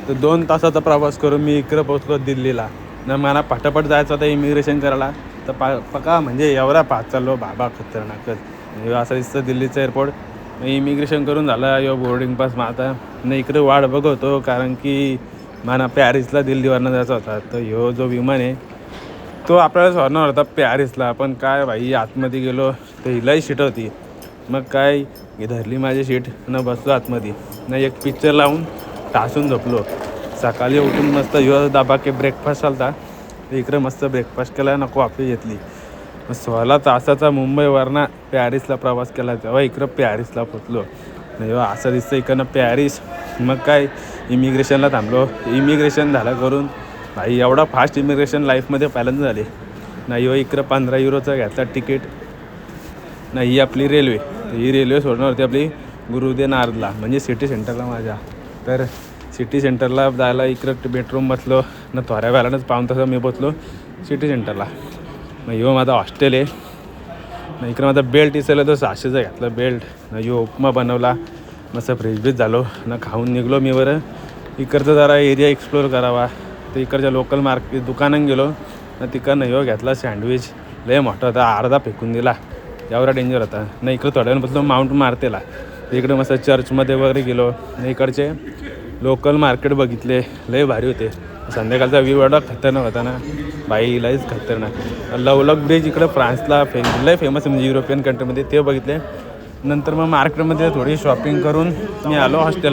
तर 2 तासाचा प्रवास करून मी इकडं पोचलो दिल्लीला. न मला पटापट जायचं होतं इमिग्रेशन करायला. तर पका म्हणजे एवढा पाहत चाललो बाबा खतरनाकच. म्हणजे असं दिसतं दिल्लीचं एअरपोर्ट. इमिग्रेशन करून झालं यो बोर्डिंग पास माझा. न इकडे वाट बघतो कारण की मला पॅरिसला दिल्लीवरनं जायचा होता. तर ह्यो जो विमान आहे तो आपल्याला सोडणार होता पॅरिसला. पण काय भाई आतमध्ये गेलो तर हिलाही सीट होती. मग काय ही धरली माझी सीट न बसलो आतमध्ये. न एक पिक्चर लावून टासून झोपलो. सकाळी उठून मस्त ह्यो दाबाके ब्रेकफास्ट चालता. तर इकडे मस्त ब्रेकफास्ट केला न कॉफी घेतली. 16 तासाचा मुंबईवरनं पॅरिसला प्रवास केला तेव्हा इकडं पॅरिसला पोचलो. नाही असं दिसतं इकडनं पॅरिस. मग काय इमिग्रेशनला थांबलो. इमिग्रेशन झालं करून भाई एवढा फास्ट इमिग्रेशन लाईफमध्ये पहिल्यांदा झाले नाही हो. इकडं 15 युरोचं घेतला तिकीट. नाही ही आपली रेल्वे. ही रेल्वे सोडणार होती आपली गुरुदे नारदला म्हणजे सिटी सेंटरला माझ्या. तर सिटी सेंटरला जायला इकडं बेडरूम बसलो न थोड्या वेळानंच पाऊण तास मी बसलो सिटी सेंटरला. मग ह्यो माझा हॉस्टेल आहे. न इकडं माझा बेल्ट इसरला तो 600चा घेतला बेल्ट. न ह्यो उपमा बनवला मस्त फ्रेश बीच झालो न खाऊन निघलो मी. बरं इकडचं जरा एरिया एक्सप्लोअर करावा. तर इकडच्या लोकल मार्केट दुकानात गेलो न तिकडनं ह्यो घेतला सँडविच. लय मोठा होता अर्धा फेकून दिला एवढा डेंजर होता. न इकडं थोड्या वेळानं बसलो माउंट मार्तेला. तर इकडे मस्त चर्चमध्ये वगैरे गेलो. न इकडचे लोकल मार्केट बघितले लय भारी होते. संध्याकाळचा व्ह्यू एवढा खतरनाक होता ना बाई लयच खतरनाक. लवलॉक ब्रिज इकडं फ्रान्सला लय फेमस म्हणजे युरोपियन कंट्रीमध्ये ते बघितले. नंतर मग मार्केटमध्ये थोडी शॉपिंग करून मी आलो हॉस्टेलला.